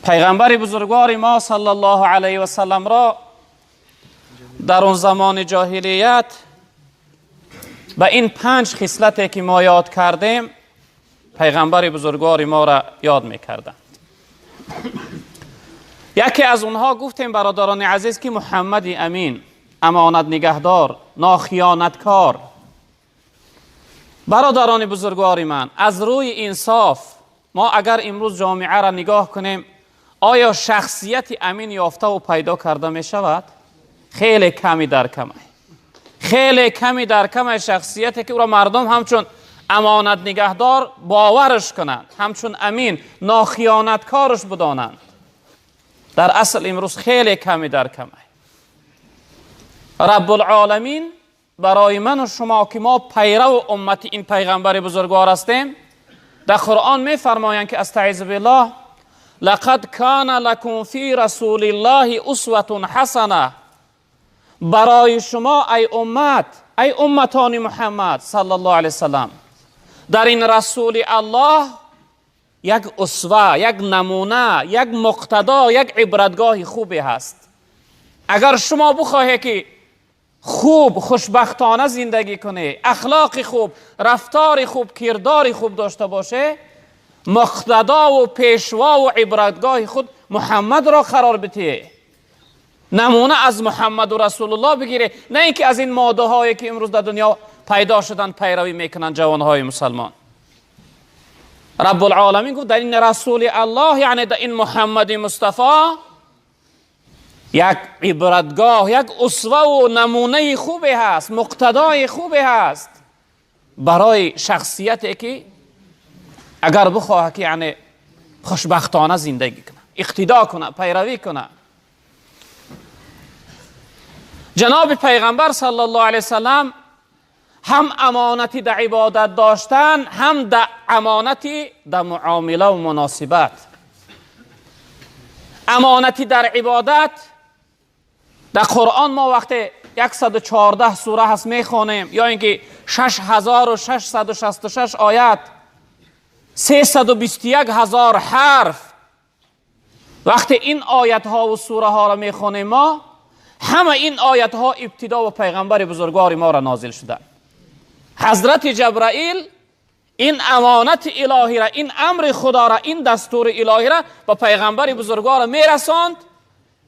پیغمبر بزرگوار ما صلی الله علیه و سلم را در اون زمان جاهلیت به این 5 خصلتی که ما یاد کردیم پیغمبر بزرگوار ما را یاد میکردند. یکی از اونها گفتیم برادران عزیز که محمد امین، امانت نگهدار، ناخیانتکار. برادران بزرگوار من، از روی انصاف ما اگر امروز جامعه را نگاه کنیم آیا شخصیت امین یافته و پیدا کرده می شود؟ خیلی کمی در کمه، خیلی کمی در کمه شخصیتی که او را مردم همچون امانت نگهدار باورش کنند، همچون امین ناخیانتکارش بدانند. در اصل امروز خیلی کمی در کمه. رب العالمین برای من و شما که ما پیرو امت این پیغمبر بزرگوار هستیم در قرآن می فرمایند که استعیذ بالله لقد کان لکم فی رسول الله اسوة حسنه. برای شما ای امت، ای امتان محمد صلی الله علیه وسلم، در این رسول الله یک اسوه، یک نمونه، یک مقتدا، یک عبرتگاه خوبی هست. اگر شما بخواهی که خوب خوشبختانه زندگی کنی، اخلاق خوب، رفتار خوب، کردار خوب داشته باشه، مقتدا و پیشوا و عبرتگاه خود محمد را قرار بده، نمونه از محمد و رسول الله بگیره، نه اینکه از این ماده هایی که امروز در دنیا پیدا شدن پیروی میکنن جوان های مسلمان. رب العالمین گفت در این رسول الله، یعنی در این محمد مصطفی، یک عبرتگاه، یک اسوه و نمونه خوبی هست، مقتدای خوبی هست برای شخصیتی که اگر بخواه که یعنی خوشبختانه زندگی کنه، اقتدا کنه، پیروی کنه. جناب پیغمبر صلی الله علیه وسلم هم امانتی در عبادت داشتن، هم در امانتی در معامله و مناسبت. امانتی در عبادت در قرآن ما وقتی 114 سوره هست میخوانیم، یا اینکه 6666 آیت، 321,000 حرف، وقتی این آیت ها و سوره ها را میخوانیم ما، همه این آیت ها ابتدا و پیغمبر بزرگوار ما را نازل شده. حضرت جبرائیل این امانت الهی را، این امر خدا را، این دستور الهی را به پیغمبر بزرگوار میرساند،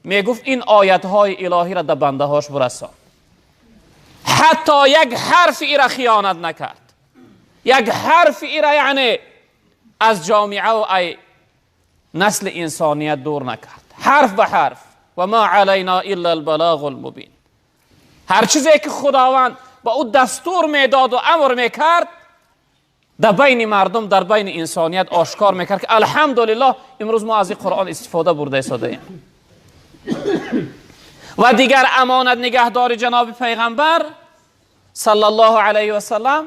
میگفت این آیت های الهی را در بنده هاش برسان. حتی یک حرف ای را خیانت نکرد، یک حرف ای را یعنی از جامعه و ای نسل انسانیت دور نکرد، حرف به حرف. و ما علینا الا البلاغ المبین. هر چیزی که خداوند با او دستور میداد و امر میکرد در بین مردم، در بین انسانیت آشکار میکرد که الحمدلله امروز ما از این قرآن استفاده برده ایستاده ایم. و دیگر امانت نگهدار جناب پیغمبر صلی الله علیه و سلم،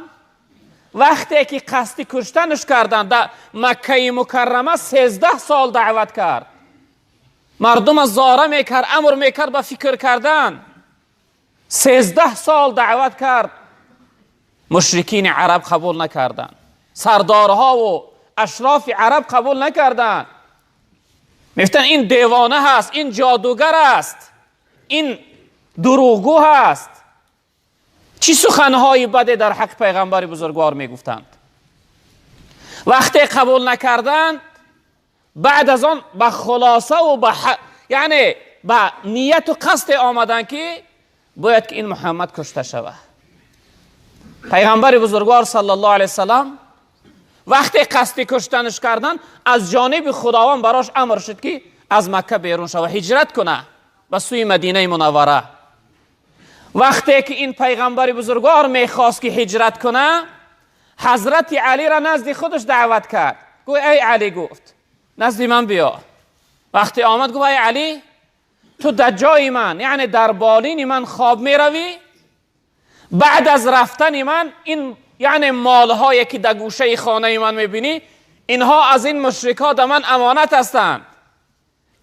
وقتی که قصد کشتنش کردن در مکه مکرمه 13 سال دعوت کرد، مردم از زاره میکرد، امر میکرد به فکر کردن. 13 سال دعوت کرد، مشرکین عرب قبول نکردند، سردارها و اشراف عرب قبول نکردند. میفتن این دیوانه هست، این جادوگر است، این دروغگو هست. چی سخنهای بده در حق پیغمبر بزرگوار میگفتند. وقتی قبول نکردند، بعد از آن به خلاصه و یعنی به نیت و قصد آمدن که باید که این محمد کشته شود. پیغمبر بزرگوار صلی الله علیه وسلم وقتی قصد کشتنش کردن، از جانب خداوند براش امر شد که از مکه بیرون شود، هجرت کنه به سوی مدینه منوره. وقتی که این پیغمبر بزرگوار میخواست که هجرت کنه، حضرت علی را نزد خودش دعوت کرد. گفت ای علی، گفت نزد من بیا. وقتی آمد گفت ای علی، تو در جای من، یعنی در بالین من خواب می روی، بعد از رفتن من این یعنی مالهایی که در گوشه خانه من می بینی، اینها از این مشرکا در من امانت هستند.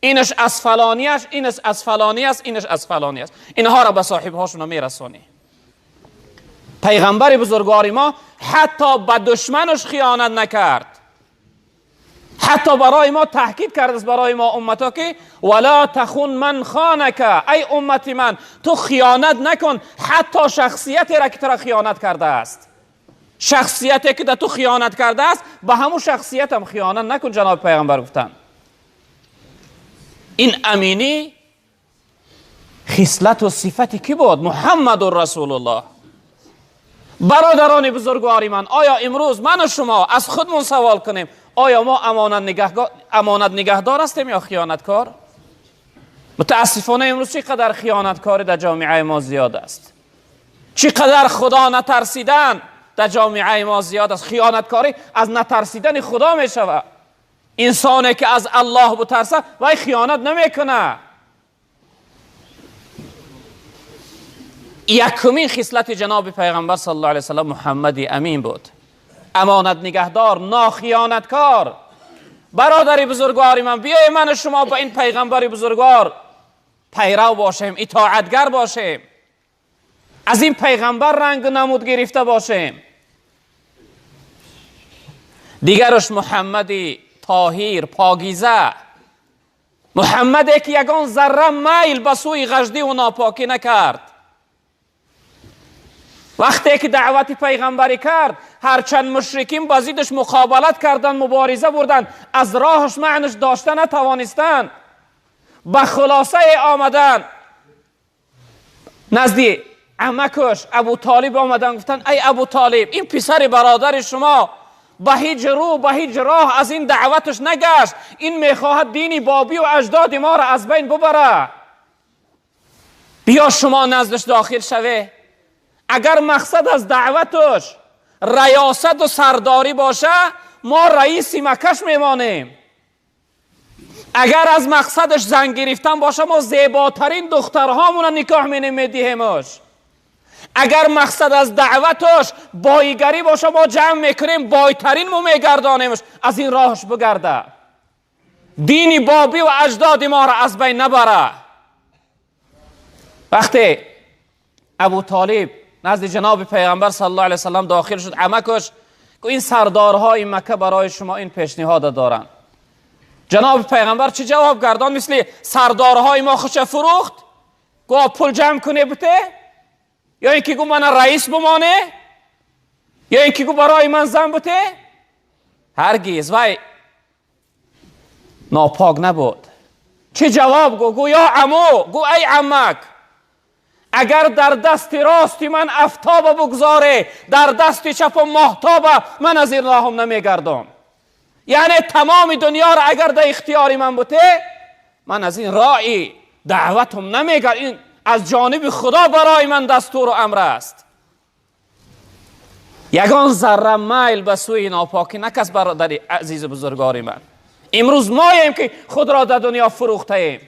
اینش از فلانی است، اینش از فلانی است، اینش از فلانی است. اینها را به صاحبهاشون می رسانی. پیغمبر بزرگوار ما حتی به دشمنش خیانت نکرد. حتی برای ما تحقیق کرده است، برای ما امتا که ولا تخون من خانک، ای امتی من تو خیانت نکن حتی شخصیتی را که تو را خیانت کرده است. شخصیتی که در تو خیانت کرده است به همون شخصیت هم خیانت نکن. جناب پیغمبر گفتن این امینی خصلت و صفتی کی بود؟ محمد رسول الله. برادران بزرگواری من، آیا امروز من و شما از خودمون سوال کنیم آیا ما امانت نگهدار هستیم یا خیانتکار؟ متاسفانه امروز چقدر خیانتکاری در جامعه ما زیاد است، چقدر خدا نترسیدن در جامعه ما زیاد است. خیانتکاری از نترسیدن خدا می شود. انسانی که از الله بترسه وای خیانت نمیکنه. یکمین خصلت جناب پیغمبر صلی الله علیه وسلم محمد امین بود، امانت نگهدار، ناخیانتکار. برادری بزرگواری من، بیای من و شما با این پیغمبر بزرگوار پیرو باشیم، اطاعتگر باشیم، از این پیغمبر رنگ نمود گرفته باشیم. دیگرش محمدی طاهر پاکیزه، محمدی که یگان ذره میل به سوی غژدی و ناپاکی نکرد. وقتی که دعوت پیغمبری کرد هرچند مشرکین با ضدش مقابلت کردن، مبارزه بردن، از راهش معنیش داشته نتوانستند، به خلاصه آمدن نزدی عمکش ابو طالب آمدن گفتن ای ابو طالب این پسر برادر شما به هیچ رو به هیچ راه از این دعوتش نگشت، این میخواهد دینی بابی و اجداد ما را از بین ببره، بیا شما نزدش داخل شوه. اگر مقصد از دعوتش ریاست و سرداری باشه ما رئیس مکش میمانیم، اگر از مقصدش زن گرفتن باشه ما زیباترین دخترهامون نکاح میدهیمش، اگر مقصد از دعوتش بایگری باشه ما جمع میکنیم بایترین مو میگردانیمش، از این راهش بگرده، دینی بابی و اجداد ما را از بین نبره. وقتی ابو طالب نزد جناب پیغمبر صلی الله علیه وسلم داخل شد، عمکش که این سردارهای مکه برای شما این پیشنهاد دارن. جناب پیغمبر چه جواب گردان؟ مثل سردارهای ما خوش فروخت گو پول جمع کنه بته، یا اینکه گو من رئیس بمانه، یا اینکه گو برای من زن بته. هرگز وای ناپاک نبود. چه جواب گو یا عمو، گو ای عمک اگر در دست راستی من افتاب بگذاره در دست چپ ماهتاب من از این راهم نمیگردم. یعنی تمام دنیا را اگر در اختیاری من بوده من از این راهی دعوتم نمیگردم، این از جانب خدا برای من دستور و امر است. یگان ذره میل به سوی ناپاکی نکس. برادر عزیز بزرگواری من، امروز ماییم که خود را در دنیا فروخته ایم.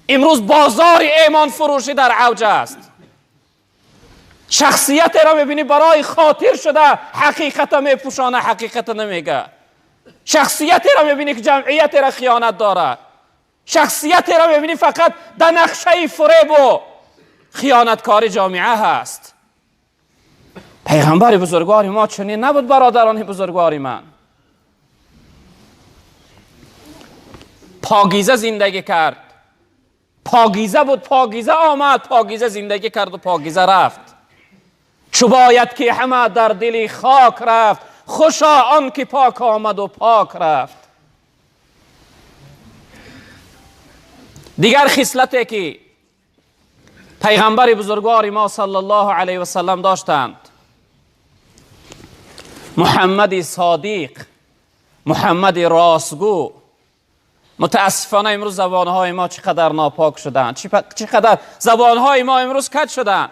امروز بازار ایمان فروشی در اوج است. شخصیت را میبینی برای خاطر شده حقیقت میپوشانه، حقیقت نمیگه. شخصیت را میبینی که جمعیت را خیانت داره. شخصیت را میبینی فقط در نقشه فریب و خیانتکاری جامعه هست. پیغمبر بزرگواری ما چنین نبود. برادران بزرگواری من، پاکیزه زندگی کرد، پاکیزه بود، پاکیزه آمد، پاکیزه زندگی کرد و پاکیزه رفت. چو باید که همه در دلی خاک رفت، خوشا آن که پاک آمد و پاک رفت. دیگر خصلتی که پیغمبر بزرگوار ما صلی الله علیه و سلم داشتند، محمد صادق، محمد راستگو. متاسفانه امروز زبانهای ما چقدر ناپاک شدن، چقدر زبانهای ما امروز کج شدن.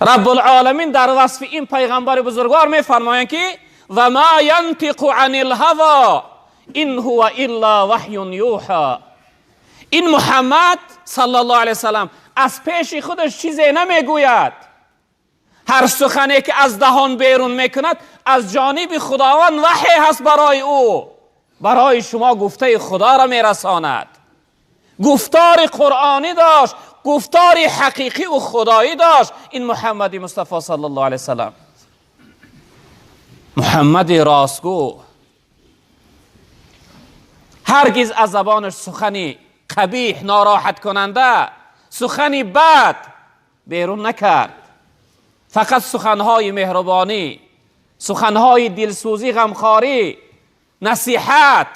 رب العالمین در وصف این پیغمبر بزرگوار میفرمایند که و ما ینطق عن الهوى ان هو الا وحی یوحى. این محمد صلی الله علیه وسلم از پیش خودش چیزی نمیگوید، هر سخنی که از دهان بیرون میکند از جانب خداوند وحی هست برای او، برای شما گفته خدا را میرساند. گفتار قرآنی داشت، گفتار حقیقی و خدایی داشت این محمد مصطفی صلی الله علیه وسلم. محمد راستگو، هرگز از زبانش سخنی قبیح، ناراحت کننده، سخنی بد بیرون نکرد. فقط سخنهای مهربانی، سخنهای دلسوزی، غمخواری، نصیحت،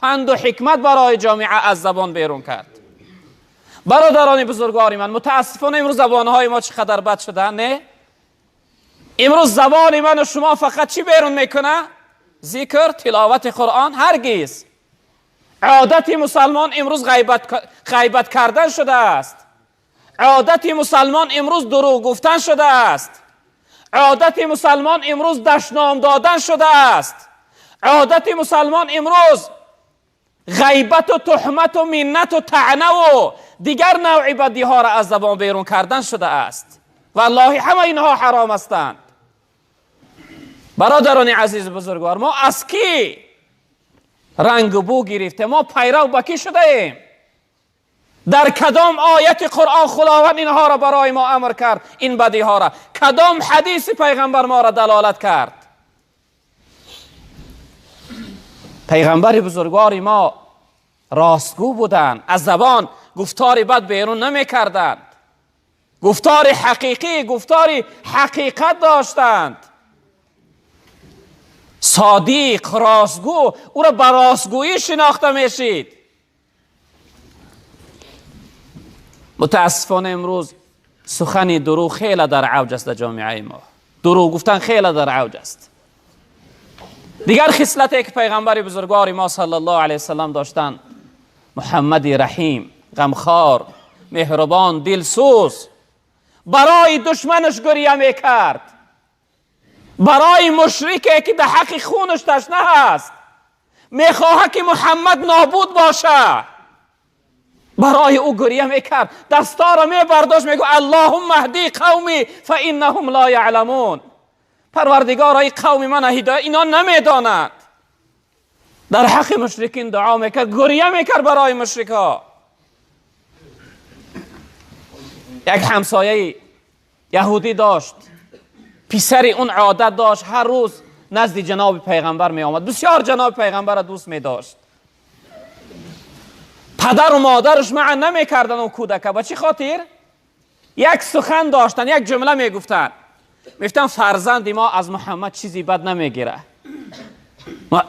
پند و حکمت برای جامعه از زبان بیرون کرد. برادران بزرگوار من، متاسفانه امروز زبانهای ما چقدر بد شده. نه، امروز زبان من و شما فقط چی بیرون میکنه؟ ذکر، تلاوت قرآن. هرگز عادت مسلمان امروز غیبت کردن شده است. عادت مسلمان امروز دروغ گفتن شده است. عادت مسلمان امروز دشنام دادن شده است. عادت مسلمان امروز غیبت و تهمت و منت و طعنه و دیگر نوع بدی ها را از زبان بیرون کردن شده است. والله همه اینها حرام هستند. برادران عزیز بزرگوار، ما از کی رنگ بو گرفته؟ ما پیرو بکی شده ایم؟ در کدام آیت قرآن خداوند اینها را برای ما امر کرد؟ این بدی ها را کدام حدیث پیغمبر ما را دلالت کرد؟ پیغمبر بزرگوار ما راستگو بودند، از زبان گفتار بد بیرون نمی کردند، گفتار حقیقی، گفتار حقیقت داشتند. صادق، راستگو، او را بر راستگویی شناخته میشید. متاسفانه امروز سخن دروغ خیلی در اوج است. در جامعه ما دروغ گفتن خیلی در اوج است. دیگر خصلتی که پیغمبر بزرگوار ما صلی الله علیه وسلم داشتند، محمد رحیم، غمخوار، مهربان، دلسوز، برای دشمنش گریه میکرد، برای مشرکی که در حق خونش تشنه است، میخواهد که محمد نابود باشه، برای او گریه میکرد، دستا را میبرداشت، میگو اللهم اهدی قومی فانهم لا یعلمون. پروردگار ای قوم من هدایت، اینا نمیدانند. در حق مشرکین دعا میکرد، گریه میکرد برای مشرکا. یک همسایه یهودی داشت، پسر اون عادت داشت هر روز نزد جناب پیغمبر می آمد، بسیار جناب پیغمبر را دوست می داشت. پدر و مادرش معا نمی کردن اون کودک. با چی خاطر؟ یک سخن داشتن، یک جمله می گفتن، میفتن فرزند ما از محمد چیزی بد نمیگیره،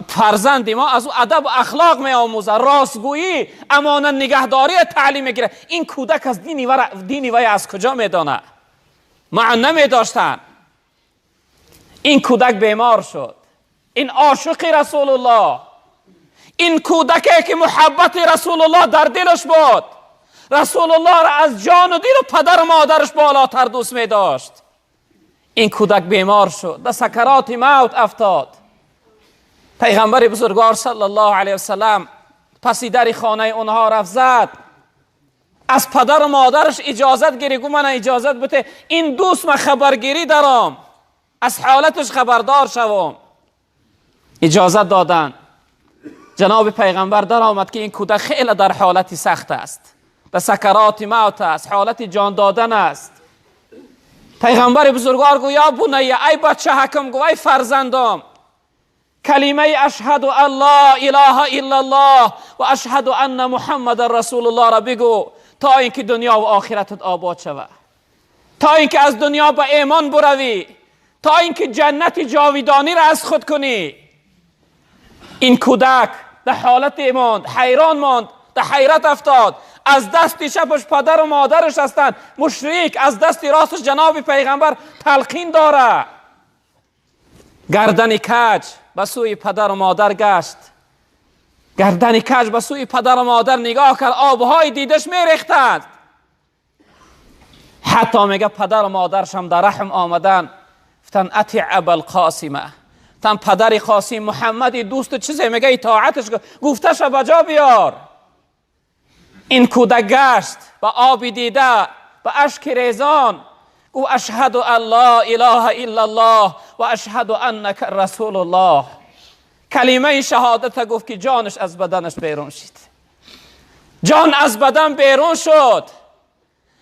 فرزند ما از او ادب و اخلاق می آموزه، راستگویی، امانت نگهداری تعلیم میگیره. این کودک از دینی وی از کجا میدانه؟ معا نمی داشتن. این کودک بیمار شد. این عاشق رسول الله، این کودکی که محبت رسول الله در دلش بود، رسول الله را از جان و دل و پدر و مادرش بالاتر دوست می داشت. این کودک بیمار شد، در سکرات موت افتاد. پیغمبر بزرگوار صلی الله علیه وسلم پسی در خانه اونها رفت زد، از پدر و مادرش اجازت گرفت، من اجازت بده این دوست من خبرگیری دارم، از حالتش خبردار شوم. اجازت دادن. جناب پیغمبر در آمد که این کودک خیلی در حالت سخت است، در سکرات موت است، حالت جان دادن است. پیغمبر بزرگوار گویا یا بنیه، ای بچه حکم، گو ای فرزندم، کلمه اشهد ان لا اله الا الله و اشهد ان محمد رسول الله را بگو تا اینکه دنیا و آخرتت آباد شود، تا اینکه از دنیا به ایمان بروی، تا اینکه جنت جاویدانی را از خود کنی. این کودک در حالت ایمان حیران ماند، در حیرت افتاد. از دست چپش پدر و مادرش هستند، مشرک، از دست راستش جناب پیغمبر تلقین داره. گردن کج به سوی پدر و مادر گشت، گردن کج به سوی پدر و مادر نگاه کرد، آبهای دیدش میریختند. حتی میگه پدر و مادرش هم در رحم آمدن، گفتن اطیع ابا القاسمه، تن پدر قاسم محمدی دوست چیزه، میگه اطاعتش گفتش بجا بیار. این کودک گشت به آبی دیده، به اشک ریزان، او اشهد ان لا اله الا الله و اشهد انک رسول الله. کلمه شهادت گفت که جانش از بدنش بیرون شد، جان از بدن بیرون شد.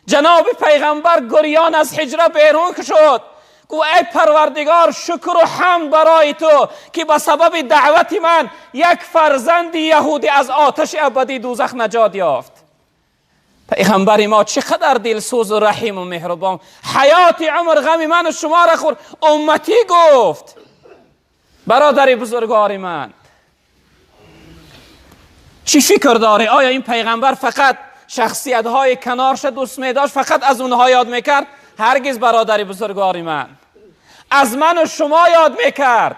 جناب پیغمبر گریان از حجره بیرون شد، گو ای پروردگار شکر و حمد برای تو که به سبب دعوت من یک فرزند یهودی از آتش ابدی دوزخ نجات یافت. پیغمبر ما چقدر دلسوز و رحیم و مهربان، حیات عمر غم من و شما را خورد، امتی گفت. برادر بزرگوار من چی فکر داره؟ آیا این پیغمبر فقط شخصیت های کنارش دوست می داشت، فقط از اونها یاد میکرد؟ هرگز برادر بزرگوار من، از من و شما یاد میکرد.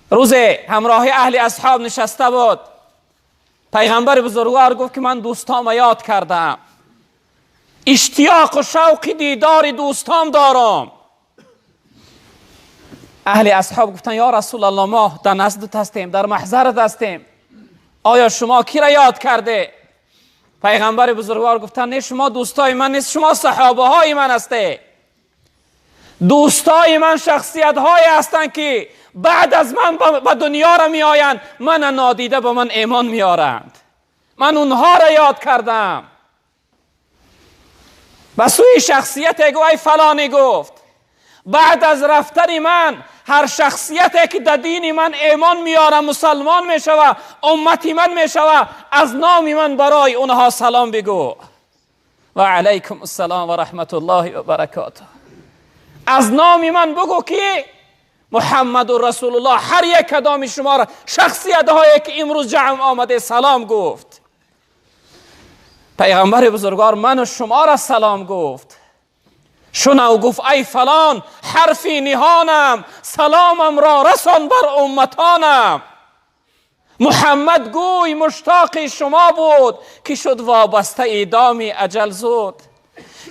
روز همراه اهل اصحاب نشسته بود، پیغمبر بزرگوار گفت که من دوستام یاد کردم، اشتیاق و شوق دیدار دوستام دارم. اهل اصحاب گفتن یا رسول الله ما در نزدت هستیم، در محضرت هستیم، آیا شما کی را یاد کرده؟ پیغمبر بزرگوار گفتن نه شما دوستای من نیست، شما صحابه های من هسته. دوستای من شخصیت های هستند که بعد از من به دنیا را می آیند، من نادیده به من ایمان می آرند. من اونها را یاد کردم. و سوی شخصیت ای فلانی گفت بعد از رفتن من هر شخصیتی که در دین من ایمان میاره، مسلمان میشوه، امتی من میشوه، از نام من برای اونها سلام بگو و علیکم السلام و رحمت الله و برکاته. از نام من بگو که محمد و رسول الله هر یک کدام شما را، شخصیت هایی که امروز جمع آمده سلام گفت. پیغمبر بزرگوار من و شما را سلام گفت. شنو گفت ای فلان حرفی نهانم، سلامم را رسان بر امتانم. محمد گوی مشتاق شما بود که شد وابسته ایدامی اجل زود.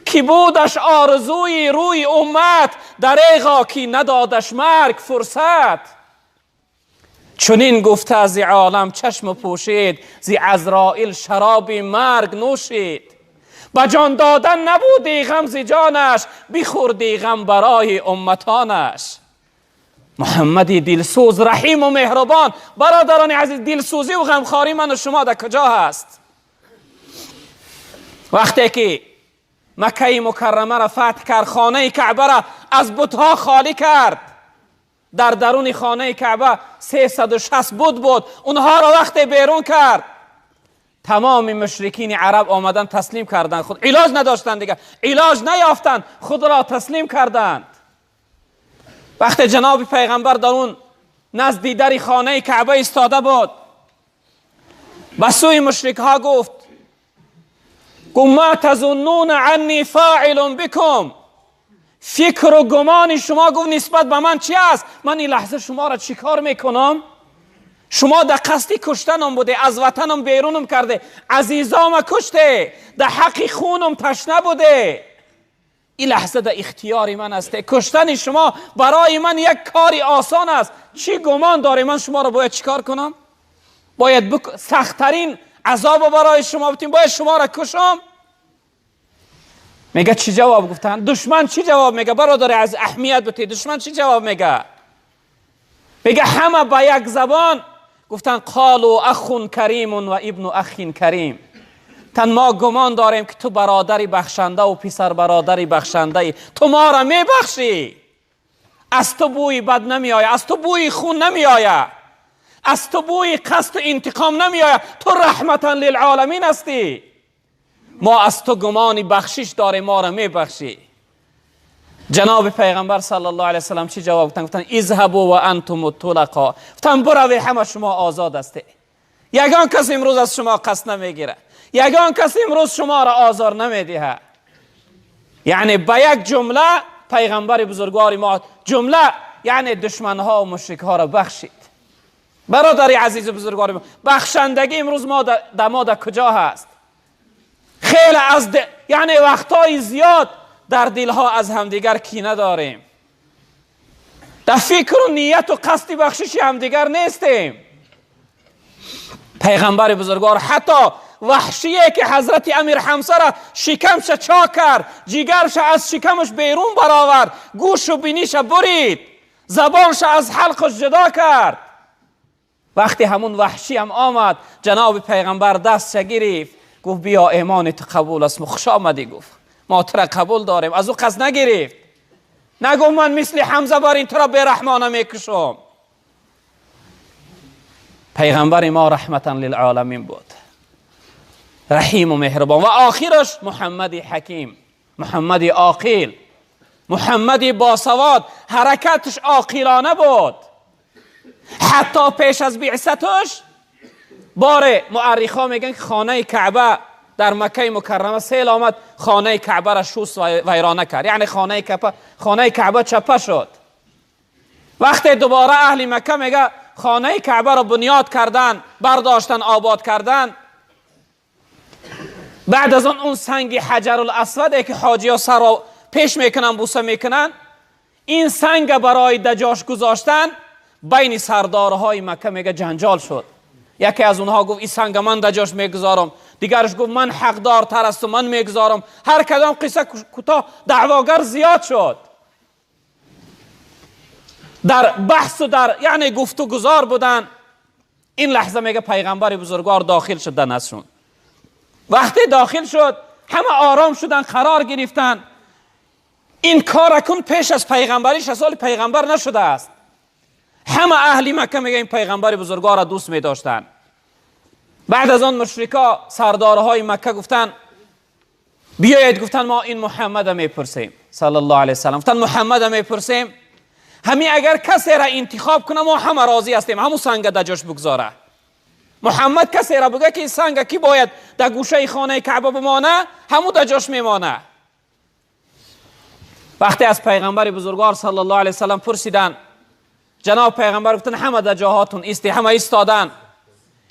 کی بودش آرزوی روی امت، دریغا کی ندادش مرگ فرصت. چنین گفته از عالم چشم پوشید، زی عزرائیل شراب مرگ نوشید. با جان دادن نبودی غم ز جانش، بخوردی غم برای امتانش. محمدی دلسوز رحیم و مهربان. برادران عزیز، دلسوزی و غمخواری من و شما در کجا هست؟ وقتی که مکه مکرمه را فتح کرد، خانه کعبه را از بتها خالی کرد، در درون خانه کعبه 360 بت بود، اونها را وقتی بیرون کرد، تمام مشرکین عرب آمدن تسلیم کردند. خود علاج نداشتند دیگه، علاج نیافتند، خود را تسلیم کردند. وقتی جناب پیغمبر در اون نزد در خانه کعبه ایستاده بود، به سوی مشرک ها گفت ما تظنون عنی فاعل بکم، فکر و گمان شما گفت نسبت به من چی است؟ من این لحظه شما را چی کار میکنم؟ شما در قصد کشتنم بوده، از وطنم بیرونم کرده، عزیزام کشته، در حق خونم تشنه بوده. این لحظه در اختیار من است. کشتن شما برای من یک کاری آسان است. چی گمان داره من شما را باید چیکار کنم؟ باید سختترین عذاب برای شما بتیم، باید شما را کشم؟ میگه چی جواب گفتن؟ دشمن چی جواب میگه؟ برادر از اهمیت بتی، دشمن چی جواب میگه؟ میگه همه با یک زبان گفتن قالوا اخ کریم و ابن اخ کریم. تن ما گمان داریم که تو برادری بخشنده و پسر برادری بخشنده ای، تو ما را میبخشی، از تو بوی بد نمی آید، از تو بوی خون نمی آید، از تو بوی قصد و انتقام نمی آید، تو رحمتا للعالمین هستی، ما از تو گمانی بخشش داریم، ما را میبخشی. جناب پیغمبر صلی الله علیه وسلم چی جواب گفتن؟ گفتن اذهبوا و انتم الطلقاء، گفتن بروی همه شما آزاد هستی، یگان کس امروز از شما قصد نمیگیره، یگان کس امروز شما را آزار نمیده. یعنی با یک جمله پیغمبر بزرگوار ما، جمله یعنی دشمنها و مشرکها را بخشید. برادر عزیز بزرگوار ما، بخشندگی امروز ما در کجا هست؟ خیلی از یعنی وقتای زیاد در دلها از همدیگر کینه داریم، در فکر و نیت و قصد بخشش همدیگر نیستیم. پیغمبر بزرگوار حتی وحشیه که حضرت امیر حمزه را شکمش چاک کرد، جیگرش از شکمش بیرون برآورد، گوش و بینیش برید، زبانش از حلقش جدا کرد. وقتی همون وحشی هم آمد، جناب پیغمبر دست گرفت، گفت بیا ایمان تو قبول است، خوش آمدی، گفت ما تو را قبول داریم، از او قصد نگرفت. نگو من مثل حمزه بر این طرف بیرحمانه میکشم. پیغمبر ما رحمتا للعالمین بود، رحیم و مهربان. و آخرش محمد حکیم، محمد عاقل، محمد باسواد. حرکتش عاقلانه بود. حتی پیش از بعثتش باره مورخا میگن که خانه کعبه در مکه مکرمه سیل آمد، خانه کعبه را شست و ویرانه کرد، یعنی خانه کعبه چپه شد. وقتی دوباره اهل مکه میگه خانه کعبه را بنیاد کردن، برداشتن، آباد کردن، بعد از اون سنگ حجر الاسود که حاجی ها سر را پیش میکنن، بوسه میکنن، این سنگ برای دجاش گذاشتن بین سردارهای مکه میگه جنجال شد. یکی از اونها گفت این سنگ من دجاش میگذارم، دیگرش گفت من حقدار تر است و من میگذارم. هر کدام قصه کوتاه دعواگر زیاد شد. در بحث و در یعنی گفت و گذار بودن. این لحظه میگه پیغمبر بزرگوار داخل شد در نزدشون. وقتی داخل شد همه آرام شدن، قرار گرفتن. این کار اکنون پیش از پیغمبری 6 سال پیغمبر نشده است. همه اهلی مکه میگه این پیغمبر بزرگوار را دوست میداشتن. بعد از آن مشرکا سردارهای مکه گفتن بیایید، گفتن ما این محمد میپرسیم صلی الله علیه وسلم. گفتن محمد میپرسیم، همین اگر کسی را انتخاب کنه ما همه راضی هستیم، همون سنگ دجاش بگذاره. محمد کسی را بگه که این سنگ کی باید در گوشه خانه کعبه بمانه، همون دجاش میمانه. وقتی از پیغمبر بزرگوار صلی الله علیه وسلم پرسیدن، جناب پیغمبر گفتن همه در جاهاتون همه ایستادن.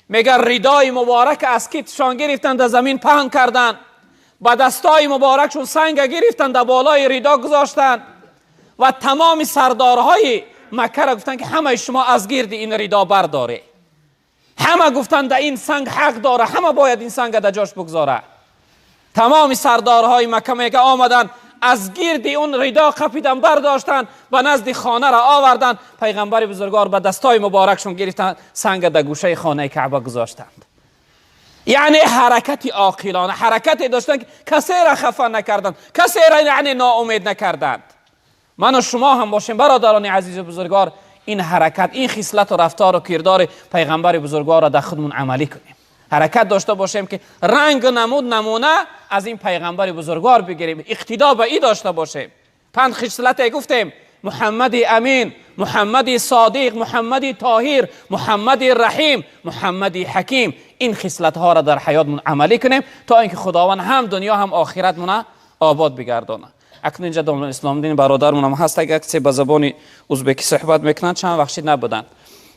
میگه ردای مبارک از کتفشان گرفتن در زمین پهن کردن، با دستای مبارکشون سنگ گرفتن در بالای ردا گذاشتن و تمام سردارهای مکه را گفتن که همه شما از گرد این ردا برداره. همه گفتن در این سنگ حق داره، همه باید این سنگ در جاش بگذاره. تمام سردارهای مکه میگه آمدن از گرد اون ردا قپیدن، برداشتن و نزد خانه را آوردن. پیغمبر بزرگوار با دستای مبارکشون گرفتن، سنگ در گوشه خانه کعبه گذاشتند. یعنی حرکت عاقلانه، حرکتی داشتن که کسی را خفه نکردند، کسی را یعنی ناامید نکردند. من و شما هم باشیم برادران عزیز و بزرگوار، این حرکت، این خصلت و رفتار و کردار پیغمبر بزرگوار را در خودمون عملی کنیم. حرکت داشته باشیم که رنگ نمود نمونه از این پیغمبر بزرگوار بگیریم، اقتدا به این داشته باشیم. 5 خصلت گفتیم: محمد امین، محمد صادق، محمد طاهر، محمد رحیم، محمد حکیم. این خصلت ها را در حیاتمون عملی کنیم تا اینکه خداوند هم دنیا هم آخرتمون آباد بگردانه. اکنون اینجا دامن اسلام دین برادرمون هم هست، اگر کسی به زبان ازبکی صحبت میکنن چند وقتی نبودن.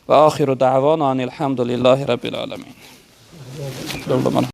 و آخر دعوانا ان الحمد لله رب العالمین.